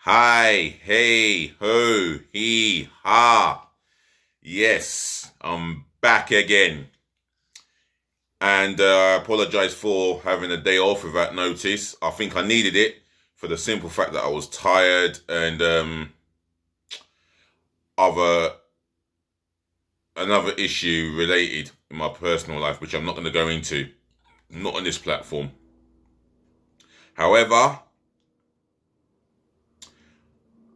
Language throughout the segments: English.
Hi, hey, ho, he, ha. Yes, I'm back again. And I apologize for having a day off without notice. I think I needed it for the simple fact that I was tired and other another issue related in my personal life, which I'm not going to go into, not on this platform. However,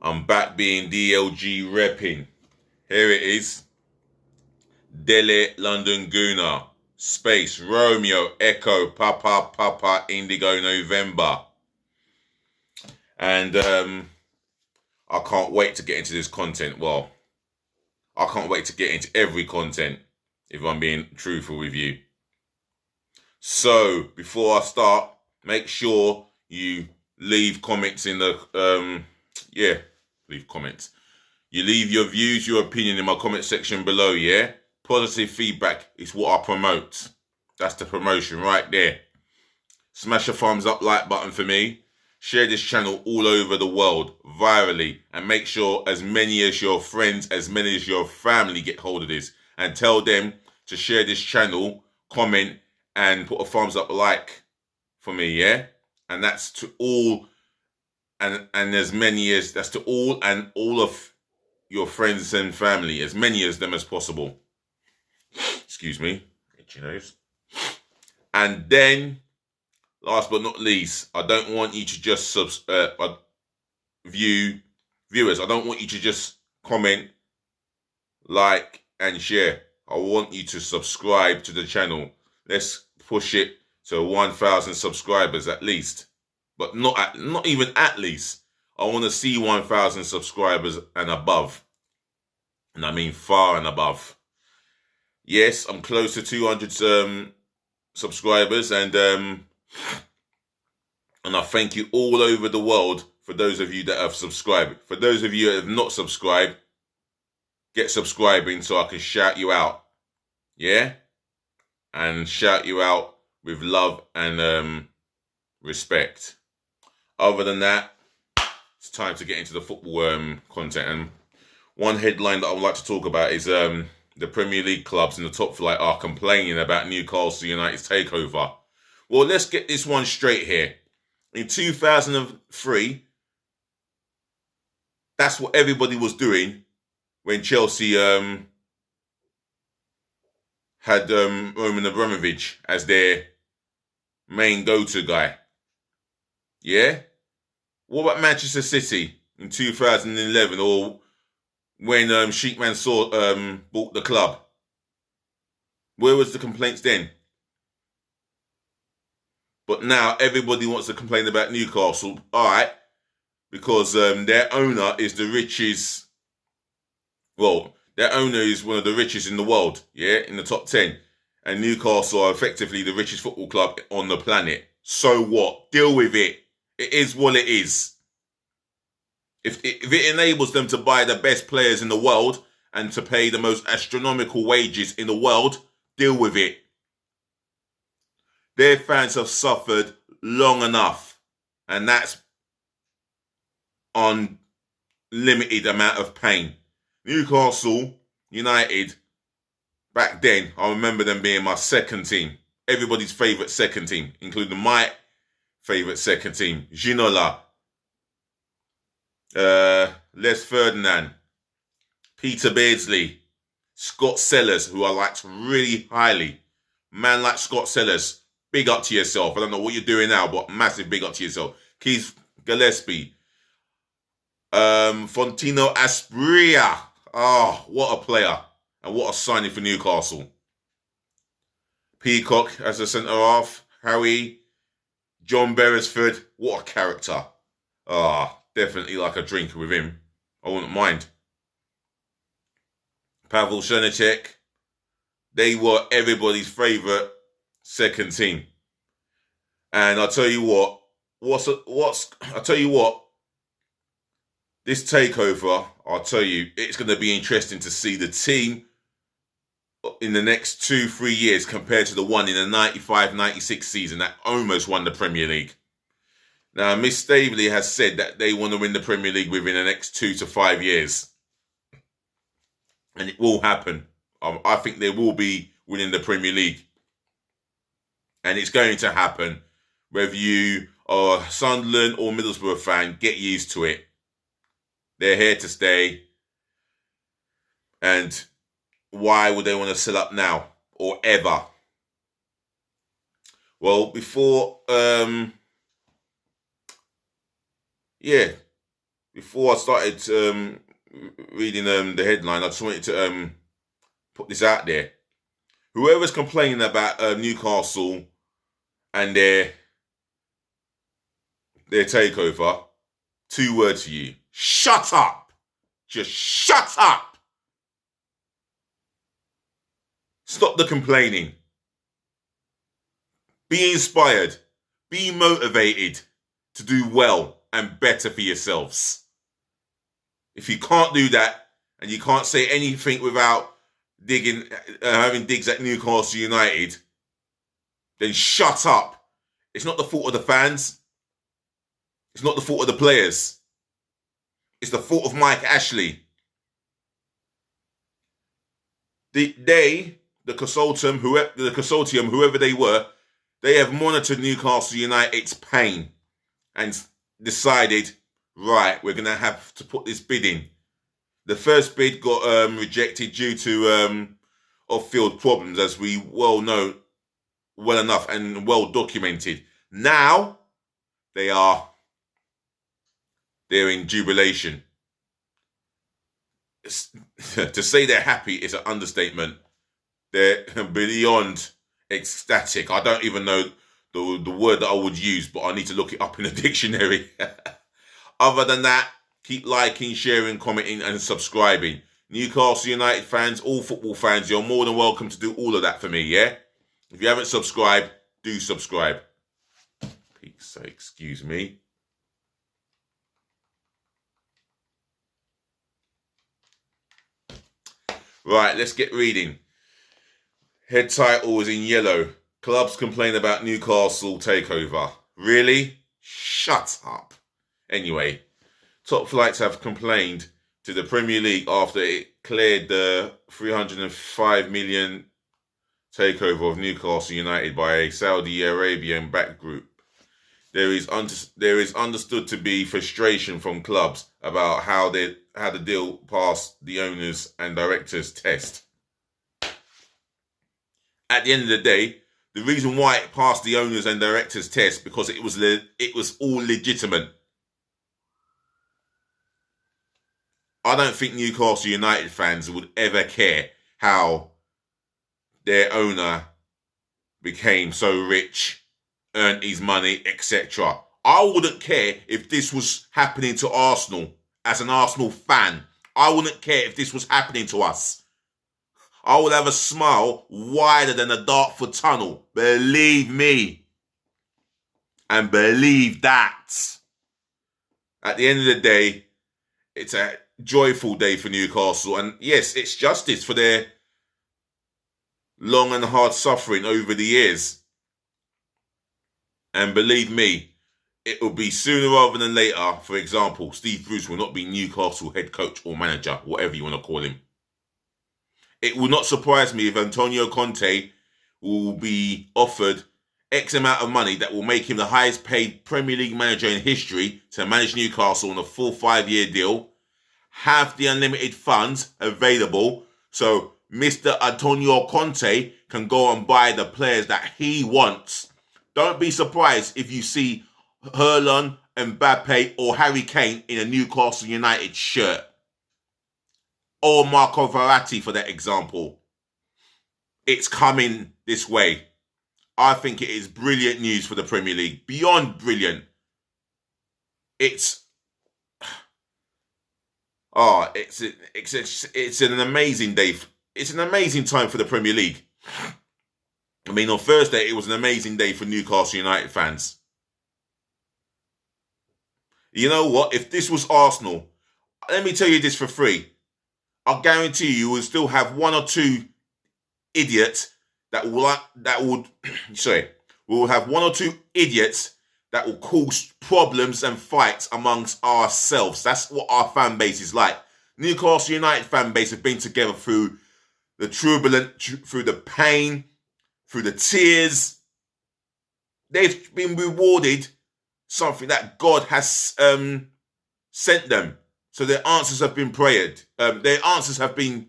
I'm back being DLG repping. Here it is. Delhi, London, Guna, Space, Romeo, Echo, Papa, Indigo, November. And I can't wait to get into this content. Well, I can't wait to get into every content, if I'm being truthful with you. So, before I start, make sure you leave comments in the, leave comments. You leave your views, your opinion in my comment section below, yeah? Positive feedback is what I promote. That's the promotion right there. Smash a thumbs up like button for me. Share this channel all over the world, virally. And make sure as many as your friends, as many as your family get hold of this. And tell them to share this channel, comment, and put a thumbs up like for me, yeah? And that's to all, and as many as, that's to all and all of your friends and family, as many of them as possible. Excuse me, itchy nose. And then, last but not least, I don't want you to just viewers. I don't want you to just comment, like, and share. I want you to subscribe to the channel. Let's push it to 1,000 subscribers at least, but not even at least. I want to see 1,000 subscribers and above, and I mean far and above. Yes, I'm close to 200 subscribers, and I thank you all over the world for those of you that have subscribed. For those of you that have not subscribed, get subscribing so I can shout you out. Yeah? And shout you out with love and respect. Other than that, it's time to get into the football content. And one headline that I would like to talk about is the Premier League clubs in the top flight are complaining about Newcastle United's takeover. Well, let's get this one straight here. In 2003, that's what everybody was doing when Chelsea had Roman Abramovich as their main go-to guy. Yeah? What about Manchester City in 2011, or when Sheikh Mansour bought the club? Where was the complaints then? But now everybody wants to complain about Newcastle. All right. Because their owner is the richest. Well, their owner is one of the richest in the world. Yeah, in the top 10. And Newcastle are effectively the richest football club on the planet. So what? Deal with it. It is what it is. If it enables them to buy the best players in the world and to pay the most astronomical wages in the world, deal with it. Their fans have suffered long enough, and that's on limited amount of pain. Newcastle United, back then, I remember them being my second team. Everybody's favourite second team, including my favourite second team. Ginola, Les Ferdinand, Peter Beardsley, Scott Sellers, who I liked really highly. Man like Scott Sellers, big up to yourself. I don't know what you're doing now, but massive big up to yourself. Keith Gillespie, Fontino Asprilla. Oh, what a player. And what a signing for Newcastle. Peacock as a centre-half. Harry, John Beresford. What a character. Definitely like a drink with him. I wouldn't mind. Pavel Shenacek. They were everybody's favourite second team. And I'll tell you what. I'll tell you what. This takeover, I'll tell you, it's going to be interesting to see the team in the next 2-3 years compared to the one in the 95-96 season that almost won the Premier League. Now, Miss Staveley has said that they want to win the Premier League within the next 2 to 5 years. And it will happen. I think they will be winning the Premier League. And it's going to happen. Whether you are a Sunderland or Middlesbrough fan, get used to it. They're here to stay. And why would they want to sell up now or ever? Well, before I started reading the headline, I just wanted to put this out there. Whoever's complaining about Newcastle and their takeover, 2 words for you: shut up. Just shut up. Stop the complaining. Be inspired. Be motivated to do well and better for yourselves. If you can't do that and you can't say anything without having digs at Newcastle United, then shut up. It's not the fault of the fans. It's not the fault of the players. It's the fault of Mike Ashley. The consortium, whoever they were, they have monitored Newcastle United's pain and decided, right, we're going to have to put this bid in. The first bid got rejected due to off-field problems, as we well know well enough and well documented. Now they're in jubilation. To say they're happy is an understatement. They're beyond ecstatic. I don't even know the word that I would use, but I need to look it up in a dictionary. Other than that, keep liking, sharing, commenting, and subscribing. Newcastle United fans, all football fans, you're more than welcome to do all of that for me, yeah? If you haven't subscribed, do subscribe. Pete's sake, excuse me. Right, let's get reading. Head title is in yellow. Clubs complain about Newcastle takeover. Really? Shut up. Anyway, top flights have complained to the Premier League after it cleared the 305 million takeover of Newcastle United by a Saudi Arabian-backed group. There is understood to be frustration from clubs about how the deal passed the owners and directors test. At the end of the day, the reason why it passed the owners and directors test because it was all legitimate. I don't think Newcastle United fans would ever care how their owner became so rich, earned his money, etc. I wouldn't care if this was happening to Arsenal as an Arsenal fan. I wouldn't care if this was happening to us. I would have a smile wider than a Dartford tunnel. Believe me. And believe that. At the end of the day, it's a joyful day for Newcastle. And yes, it's justice for their long and hard suffering over the years. And believe me, it will be sooner rather than later. For example, Steve Bruce will not be Newcastle head coach or manager, whatever you want to call him. It will not surprise me if Antonio Conte will be offered X amount of money that will make him the highest paid Premier League manager in history to manage Newcastle on a full 5-year deal, have the unlimited funds available so Mr. Antonio Conte can go and buy the players that he wants. Don't be surprised if you see Haaland, Mbappe or Harry Kane in a Newcastle United shirt. Or Marco Verratti, for that example. It's coming this way. I think it is brilliant news for the Premier League. Beyond brilliant. It's an amazing day. It's an amazing time for the Premier League. I mean, on Thursday, it was an amazing day for Newcastle United fans. You know what? If this was Arsenal, let me tell you this for free. I guarantee you will still have one or two idiots we'll have one or two idiots that will cause problems and fights amongst ourselves. That's what our fan base is like. Newcastle United fan base have been together through the through the pain, through the tears. They've been rewarded something that God has sent them. So their answers have been prayed. Their answers have been,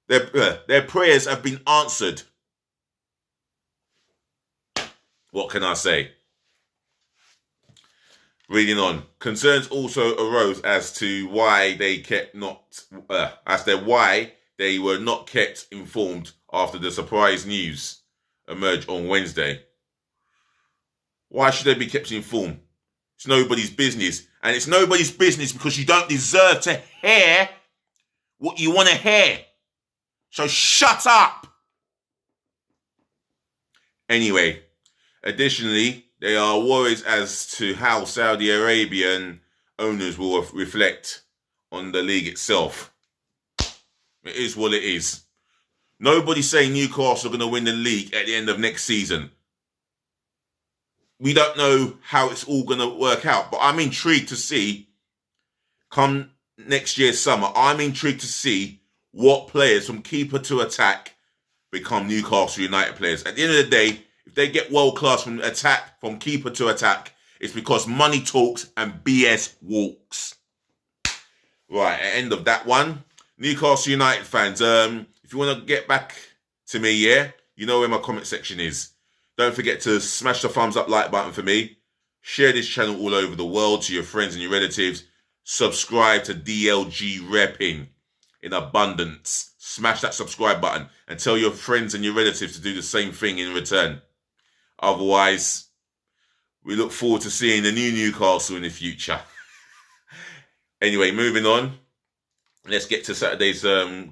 their prayers have been answered. What can I say? Reading on, concerns also arose as to why they were not kept informed after the surprise news emerged on Wednesday. Why should they be kept informed? It's nobody's business. And it's nobody's business because you don't deserve to hear what you want to hear. So shut up. Anyway, additionally, there are worries as to how Saudi Arabian owners will reflect on the league itself. It is what it is. Nobody's saying Newcastle are going to win the league at the end of next season. We don't know how it's all going to work out, but I'm intrigued to see, come next year's summer, I'm intrigued to see what players from keeper to attack become Newcastle United players. At the end of the day, if they get world class from keeper to attack, it's because money talks and BS walks. Right, end of that one. Newcastle United fans, if you want to get back to me, yeah, you know where my comment section is. Don't forget to smash the thumbs up like button for me. Share this channel all over the world to your friends and your relatives. Subscribe to DLG Repping in abundance. Smash that subscribe button and tell your friends and your relatives to do the same thing in return. Otherwise, we look forward to seeing the new Newcastle in the future. Anyway, moving on. Let's get to Saturday's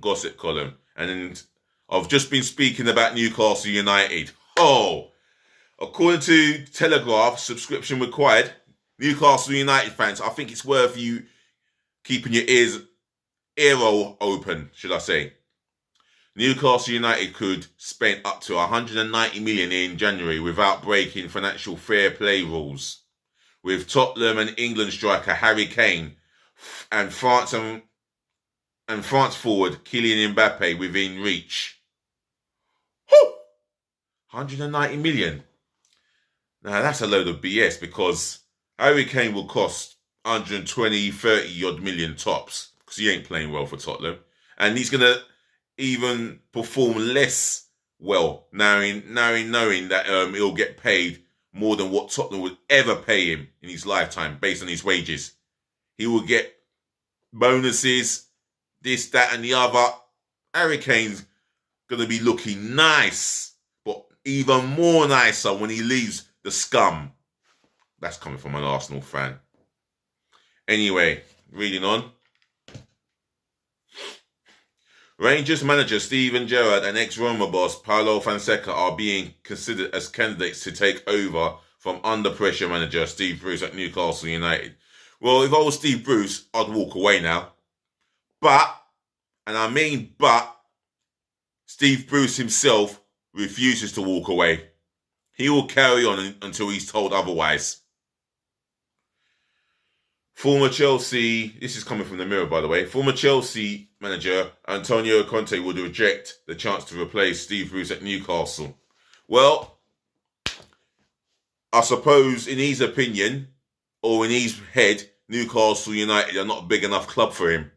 gossip column. And I've just been speaking about Newcastle United. Oh, according to Telegraph, subscription required. Newcastle United fans, I think it's worth you keeping your ear roll open, should I say. Newcastle United could spend up to 190 million in January without breaking financial fair play rules. With Tottenham and England striker Harry Kane and France forward Kylian Mbappe within reach. Whew! 190 million. Now that's a load of BS because Harry Kane will cost 120, 30 odd million tops because he ain't playing well for Tottenham. And he's going to even perform less well, knowing that he'll get paid more than what Tottenham would ever pay him in his lifetime based on his wages. He will get bonuses, this, that, and the other. Harry Kane's going to be looking nice, but even more nicer when he leaves the scum. That's coming from an Arsenal fan. Anyway, reading on. Rangers manager Steven Gerrard and ex-Roma boss Paulo Fonseca are being considered as candidates to take over from under-pressure manager Steve Bruce at Newcastle United. Well, if I was Steve Bruce, I'd walk away now. But, and I mean but, Steve Bruce himself refuses to walk away. He will carry on until he's told otherwise. Former Chelsea, this is coming from the Mirror by the way, former Chelsea manager Antonio Conte would reject the chance to replace Steve Bruce at Newcastle. Well, I suppose in his opinion, or in his head, Newcastle United are not a big enough club for him.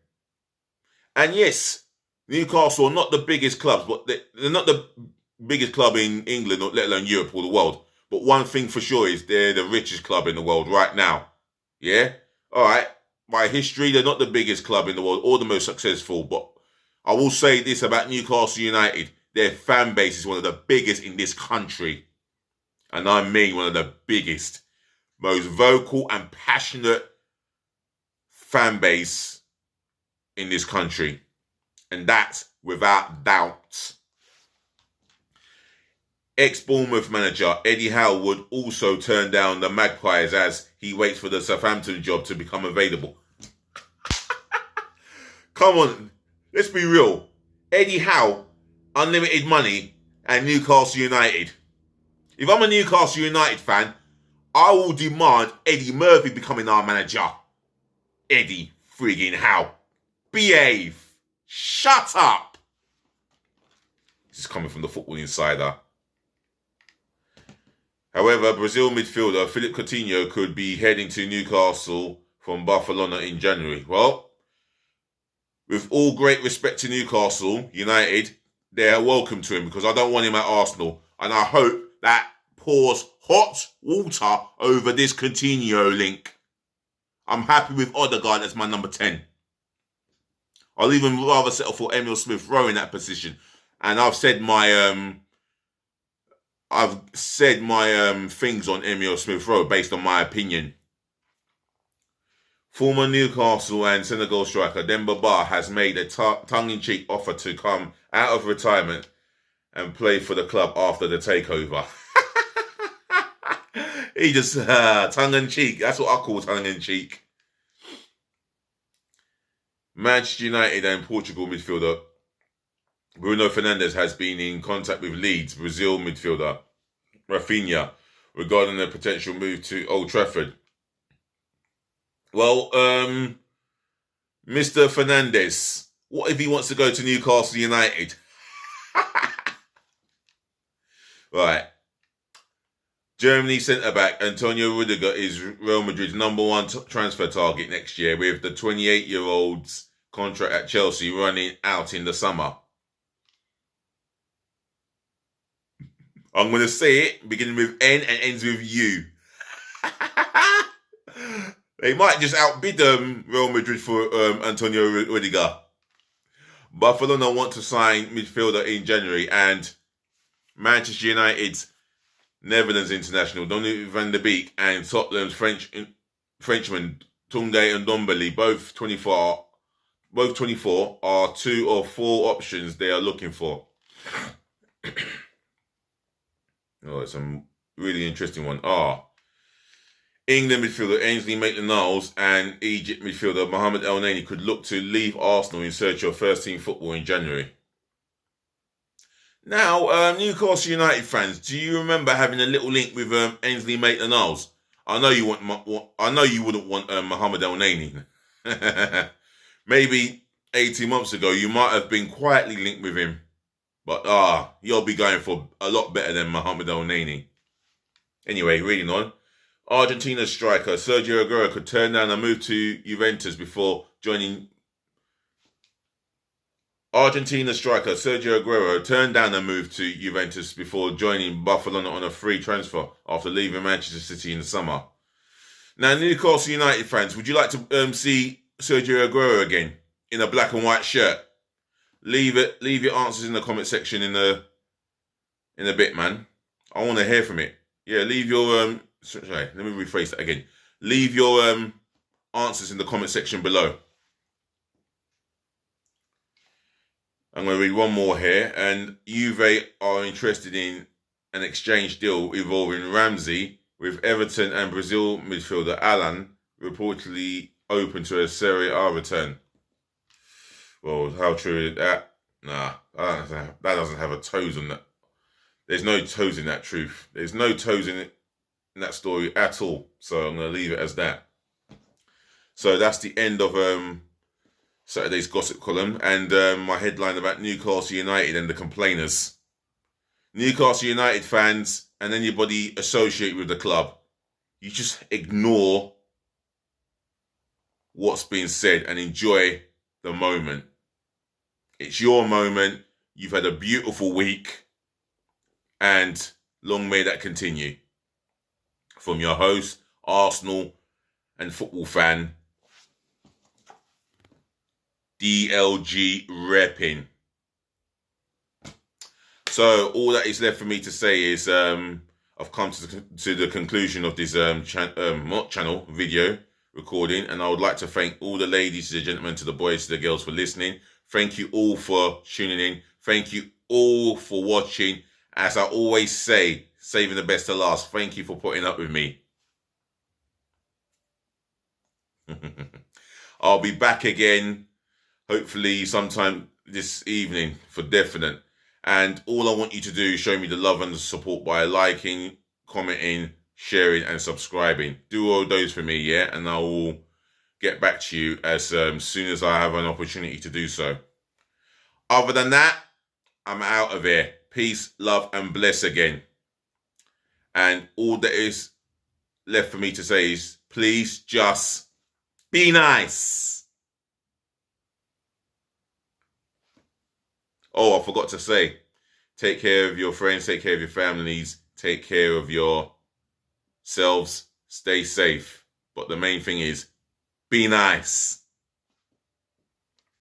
And yes, Newcastle are not the biggest clubs, but they're not the biggest club in England, or let alone Europe or the world. But one thing for sure is they're the richest club in the world right now. Yeah? Alright, by history, they're not the biggest club in the world or the most successful, but I will say this about Newcastle United. Their fan base is one of the biggest in this country. And I mean one of the biggest, most vocal and passionate fan base in this country. And that's without doubt. Ex-Bournemouth manager Eddie Howe would also turn down the Magpies as he waits for the Southampton job to become available. Come on, let's be real. Eddie Howe, unlimited money, and Newcastle United. If I'm a Newcastle United fan, I will demand Eddie Murphy becoming our manager. Eddie friggin' Howe. Behave. Shut up. This is coming from the Football Insider. However, Brazil midfielder Philip Coutinho could be heading to Newcastle from Barcelona in January. Well, with all great respect to Newcastle United, they are welcome to him because I don't want him at Arsenal. And I hope that pours hot water over this Coutinho link. I'm happy with Odegaard as my number 10. I'll even rather settle for Emile Smith-Rowe in that position. And I've said my things on Emile Smith-Rowe based on my opinion. Former Newcastle and Senegal striker Demba Ba has made a tongue-in-cheek offer to come out of retirement and play for the club after the takeover. He just, tongue-in-cheek. That's what I call tongue-in-cheek. Manchester United and Portugal midfielder Bruno Fernandes has been in contact with Leeds Brazil midfielder Rafinha regarding a potential move to Old Trafford. Well, Mr. Fernandes, what if he wants to go to Newcastle United? Right. Germany centre-back Antonio Rudiger is Real Madrid's number one transfer target next year, with the 28-year-old's contract at Chelsea running out in the summer. I'm going to say it, beginning with N and ends with U. They might just outbid Real Madrid for Antonio Rudiger. Barcelona want to sign midfielder in January, and Manchester United's Netherlands international Donny van der Beek and Tottenham's Frenchman Tanguy Ndombele, both 24, are 2 of 4 options they are looking for. Oh, it's a really interesting one. England midfielder Ainsley Maitland-Niles and Egypt midfielder Mohamed El Neni could look to leave Arsenal in search of first-team football in January. Now, Newcastle United fans, do you remember having a little link with Ainsley Maitland-Niles? I know you wouldn't want Mohamed El Neni. Maybe 18 months ago, you might have been quietly linked with him. But you'll be going for a lot better than Mohamed El Neni. Anyway, reading on. Argentina striker Sergio Aguero could turn down a move to Juventus before joining. Argentina striker Sergio Aguero turned down a move to Juventus before joining Barcelona on a free transfer after leaving Manchester City in the summer. Now, Newcastle United fans, would you like to see Sergio Aguero again in a black and white shirt? Leave your answers in the comment section in a bit, man. I want to hear from it. Yeah, leave your sorry, let me rephrase that again. Leave your answers in the comment section below. I'm going to read one more here. And Juve are interested in an exchange deal involving Ramsey with Everton and Brazil midfielder Alan reportedly open to a Serie A return. Well, how true is that? Nah, that doesn't have a toes on that. There's no toes in that truth. There's no toes in that story at all. So I'm going to leave it as that. So that's the end of Saturday's gossip column and my headline about Newcastle United and the complainers. Newcastle United fans and anybody associated with the club, you just ignore what's being said and enjoy the moment. It's your moment. You've had a beautiful week and long may that continue. From your host, Arsenal and football fan, DLG repping. So all that is left for me to say is I've come to the conclusion of this video recording, and I would like to thank all the ladies, the gentlemen, to the boys, to the girls for listening. Thank you all for tuning in. Thank you all for watching. As I always say, saving the best to last. Thank you for putting up with me. I'll be back again, hopefully sometime this evening for definite. And all I want you to do is show me the love and the support by liking, commenting, sharing, and subscribing. Do all those for me, yeah? And I will get back to you as soon as I have an opportunity to do so. Other than that, I'm out of here. Peace, love, and bless again. And all that is left for me to say is, please just be nice. Oh, I forgot to say, take care of your friends, take care of your families, take care of yourselves, stay safe. But the main thing is, be nice.